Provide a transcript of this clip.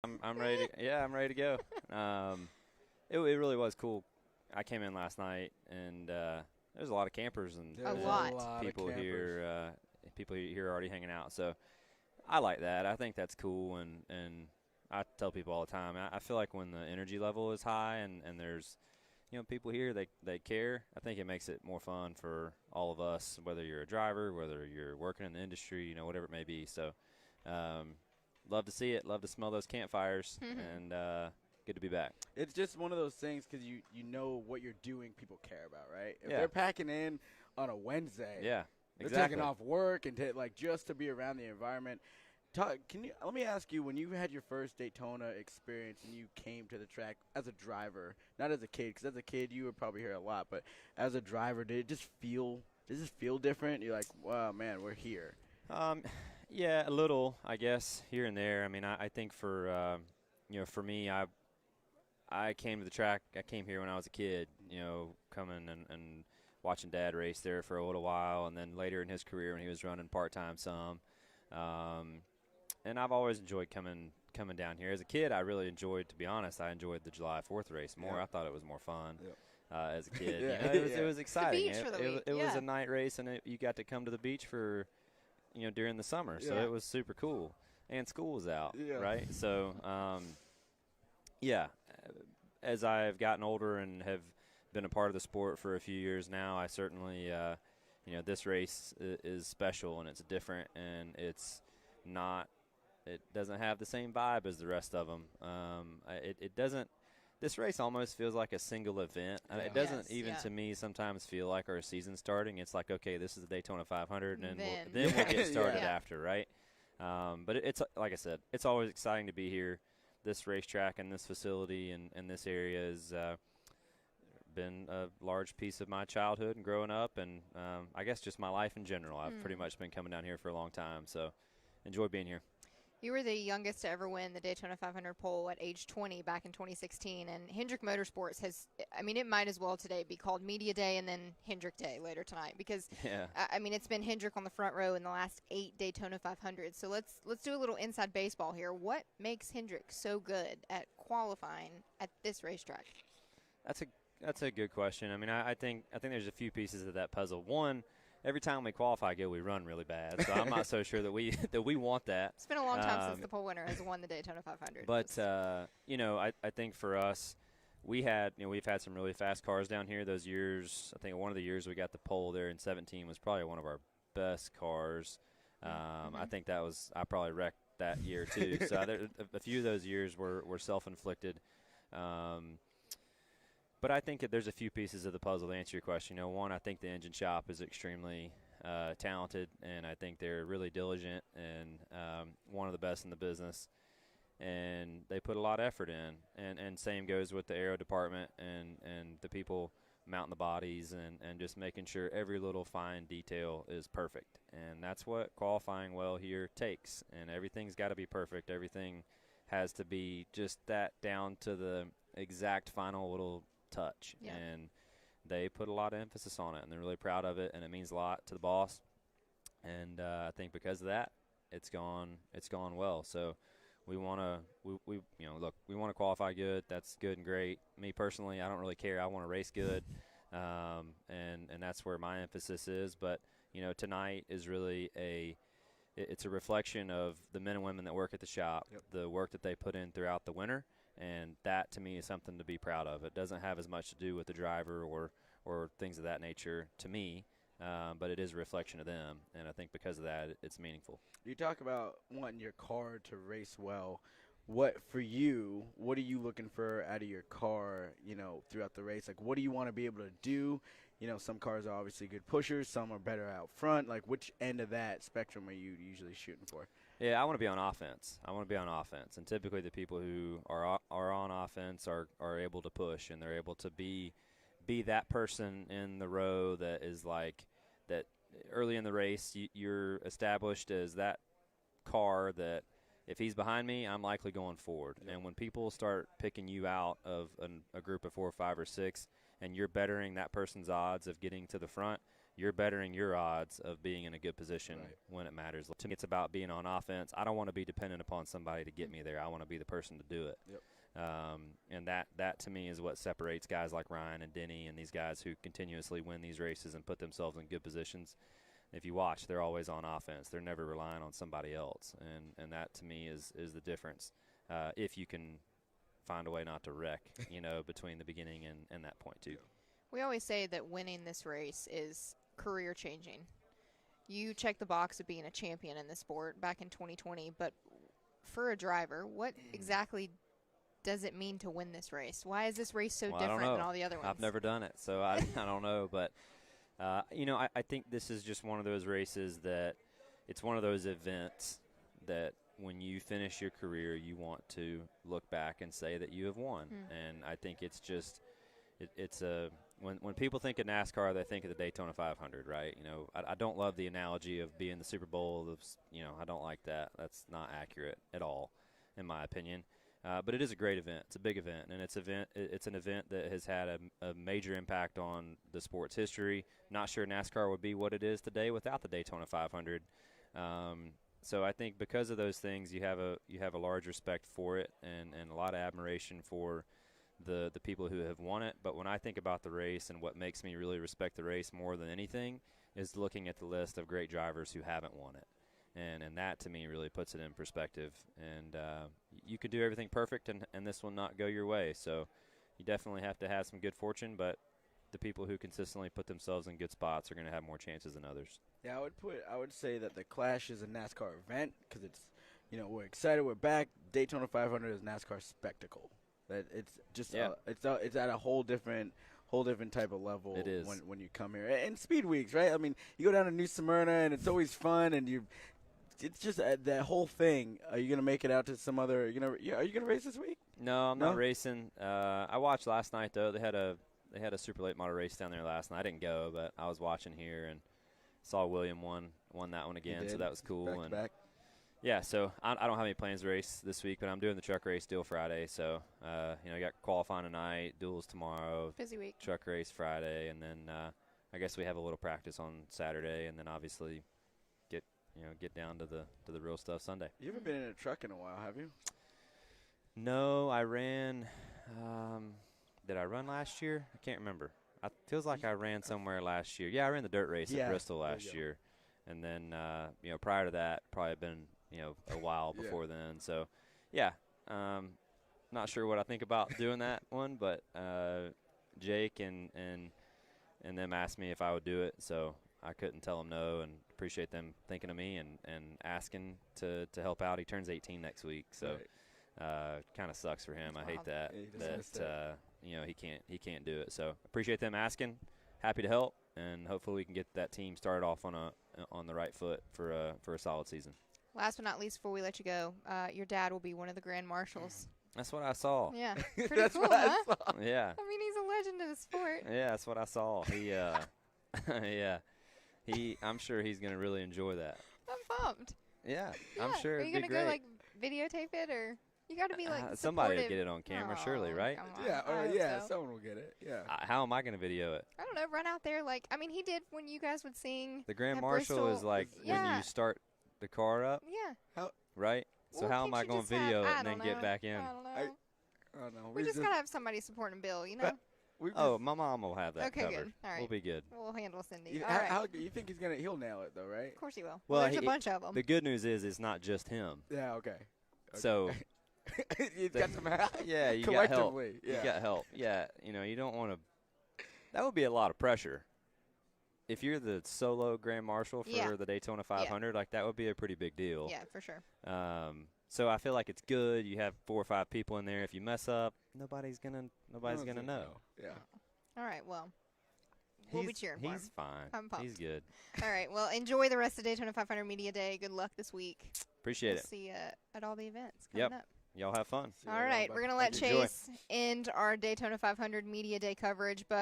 I'm ready. I'm ready to go. It really was cool. I came in last night, and there's a lot of campers and, A There's a lot. lot of people campers. here. People here already hanging out. So I like that. I think that's cool, and I tell people all the time. I feel like when the energy level is high and there's people here they care. I think it makes it more fun for all of us, whether you're a driver, whether you're working in the industry, whatever it may be. So, um, love to see it. Love to smell those campfires, and good to be back. It's just one of those things because you know what you're doing, people care about, right? If Yeah. they're packing in on a Wednesday, Yeah, they're exactly. taking off work and like just to be around the environment. Let me ask you, when you had your first Daytona experience and you came to the track as a driver, not as a kid, because as a kid you were probably here a lot, but as a driver, does it feel different? You're like, wow, man, we're here. Um, yeah, a little, I guess, here and there. I mean, I think for me, I came to the track. I came here when I was a kid. Coming and watching Dad race there for a little while, and then later in his career when he was running part time some. Um, and I've always enjoyed coming down here. As a kid, I really enjoyed, to be honest, I enjoyed the July 4th race more. Yep. I thought it was more fun Yep. as a kid. Yeah. It was exciting. beach for the week, It was yeah. a night race, and you got to come to the beach for during the summer, so Yeah. it was super cool. And school was out, Yeah. right? So yeah, as I've gotten older and have been a part of the sport for a few years now, I certainly this race is special and it's different and it's not. It doesn't have the same vibe as the rest of them. It doesn't. This race almost feels like a single event. It doesn't Yes, even yeah. to me sometimes feel like our season's starting. It's like, okay, this is the Daytona 500, and Then. then we'll get started Yeah. after, right? But it's like I said, it's always exciting to be here. This racetrack and this facility and this area has been a large piece of my childhood and growing up, and I guess just my life in general. I've pretty much been coming down here for a long time, so enjoy being here. You were the youngest to ever win the Daytona 500 pole at age 20 back in 2016. And Hendrick Motorsports it might as well today be called Media Day and then Hendrick Day later tonight because, Yeah. it's been Hendrick on the front row in the last 8 Daytona 500s. So let's do a little inside baseball here. What makes Hendrick so good at qualifying at this racetrack? That's a good question. I mean, I think there's a few pieces of that puzzle. One, every time we qualify good, we run really bad. So I'm not so sure that we that we want that. It's been a long time since the pole winner has won the Daytona 500. But I think for us, we've had some really fast cars down here. Those years, I think one of the years we got the pole there in 17 was probably one of our best cars. I think I probably wrecked that year too. So a few of those years were self-inflicted. But I think that there's a few pieces of the puzzle to answer your question. One, I think the engine shop is extremely talented, and I think they're really diligent and one of the best in the business. And they put a lot of effort in. And same goes with the aero department and the people mounting the bodies and just making sure every little fine detail is perfect. And that's what qualifying well here takes. And everything's got to be perfect. Everything has to be just that down to the exact final little touch. Yeah. And they put a lot of emphasis on it, and they're really proud of it, and it means a lot to the boss. And I think because of that, it's gone well. So we want to we want to qualify good. That's good and great. Me personally, I don't really care. I want to race good, and that's where my emphasis is. But tonight is really it's a reflection of the men and women that work at the shop, Yep. the work that they put in throughout the winter, and that to me is something to be proud of. It doesn't have as much to do with the driver or things of that nature to me, but it is a reflection of them, and I think because of that, it's meaningful. You talk about wanting your car to race well. What are you looking for out of your car, throughout the race? Like, what do you want to be able to do? Some cars are obviously good pushers, some are better out front. Like, which end of that spectrum are you usually shooting for? Yeah, I want to be on offense. And typically the people who are on offense are able to push, and they're able to be that person in the row that is like that early in the race. You're established as that car that if he's behind me, I'm likely going forward. Yep. And when people start picking you out of a group of 4 or 5 or 6, and you're bettering that person's odds of getting to the front, you're bettering your odds of being in a good position Right. when it matters. To me, it's about being on offense. I don't want to be dependent upon somebody to get me there. I want to be the person to do it. Yep. And that to me is what separates guys like Ryan and Denny and these guys who continuously win these races and put themselves in good positions. If you watch, they're always on offense. They're never relying on somebody else, and that to me is the difference. If you can find a way not to wreck, between the beginning and that point too. We always say that winning this race is career changing. You check the box of being a champion in this sport back in 2020, but for a driver, what exactly does it mean to win this race? Why is this race so Well, I don't different than know. all the other ones? I've never done it, so I don't know. But, I think this is just one of those races that it's one of those events that when you finish your career, you want to look back and say that you have won. And I think it's just it's a when people think of NASCAR, they think of the Daytona 500, right? I don't love the analogy of being the Super Bowl. I don't like that. That's not accurate at all, in my opinion. But it is a great event. It's a big event, and it's an event that has had a major impact on the sport's history. Not sure NASCAR would be what it is today without the Daytona 500. So I think because of those things, you have a large respect for it and a lot of admiration for the people who have won it. But when I think about the race and what makes me really respect the race more than anything is looking at the list of great drivers who haven't won it. And that, to me, really puts it in perspective. And you could do everything perfect, and this will not go your way. So you definitely have to have some good fortune, but the people who consistently put themselves in good spots are going to have more chances than others. Yeah, I would say that the Clash is a NASCAR event because it's, we're excited, we're back. Daytona 500 is NASCAR spectacle. That it's just it's at a whole different type of level. It is when you come here. And speed weeks, right? I mean, you go down to New Smyrna and it's always fun, and it's just that whole thing. Are you gonna make it out to some other? Are you gonna race this week? No, I'm not racing. I watched last night though. They had a super late model race down there last night. I didn't go, but I was watching here and saw William won that one again, so that was cool. Back. Yeah, so I don't have any plans to race this week, but I'm doing the truck race deal Friday. So, I got qualifying tonight, duels tomorrow. Busy week. Truck race Friday, and then I guess we have a little practice on Saturday, and then obviously get down to the real stuff Sunday. You haven't been in a truck in a while, have you? No, I ran. Did I run last year? I can't remember. It feels like I ran somewhere last year. Yeah, I ran the dirt race at Bristol last year, and then prior to that, probably been a while before then. So, yeah, not sure what I think about doing that one, but Jake and them asked me if I would do it, so I couldn't tell them no, and appreciate them thinking of me and asking to help out. He turns 18 next week, so kind of sucks for him. I hate that he can't do it. So appreciate them asking. Happy to help, and hopefully we can get that team started off on the right foot for a solid season. Last but not least, before we let you go, your dad will be one of the grand marshals. That's what I saw. Yeah, pretty That's cool, what huh? I saw. Yeah. I mean, he's a legend of the sport. Yeah, that's what I saw. He, I'm sure he's gonna really enjoy that. I'm pumped. Yeah, I'm sure. Are you it'd be gonna go great. videotape it, or you got to be somebody will supportive? get it on camera, Aw, surely, right? come on. Yeah, I hope so. someone will get it. Yeah. How am I gonna video it? I don't know. Run out there, he did when you guys would sing. The Grand at Marshal Bristol. is like when Yeah. you start the car up, Yeah. right? So Well, how am can't I you going to just have- video it I and then don't get know. back in? I don't know. I don't know. We just gotta have somebody supporting Bill, Oh, my mom will have that Okay, covered. good. All right. We'll be good. We'll handle Cindy. You, All right. how, you think he'll nail it though, right? Of course he will. Well, There's a bunch of them. The good news is it's not just him. Yeah. Okay. So He's got some help. yeah, you got help. Collectively, yeah. You got help. Yeah, you don't want to. That would be a lot of pressure. If you're the solo Grand Marshal for the Daytona 500, that would be a pretty big deal. Yeah, for sure. So I feel like it's good. You have 4 or 5 people in there. If you mess up, nobody's gonna know. Yeah. All right. Well, we'll be cheering for him. He's fine. I'm pumped. He's good. All right. Well, enjoy the rest of Daytona 500 Media Day. Good luck this week. Appreciate We'll it. see you at all the events coming up. Y'all have fun. All right, we're going to let Enjoy. Chase end our Daytona 500 Media Day coverage, but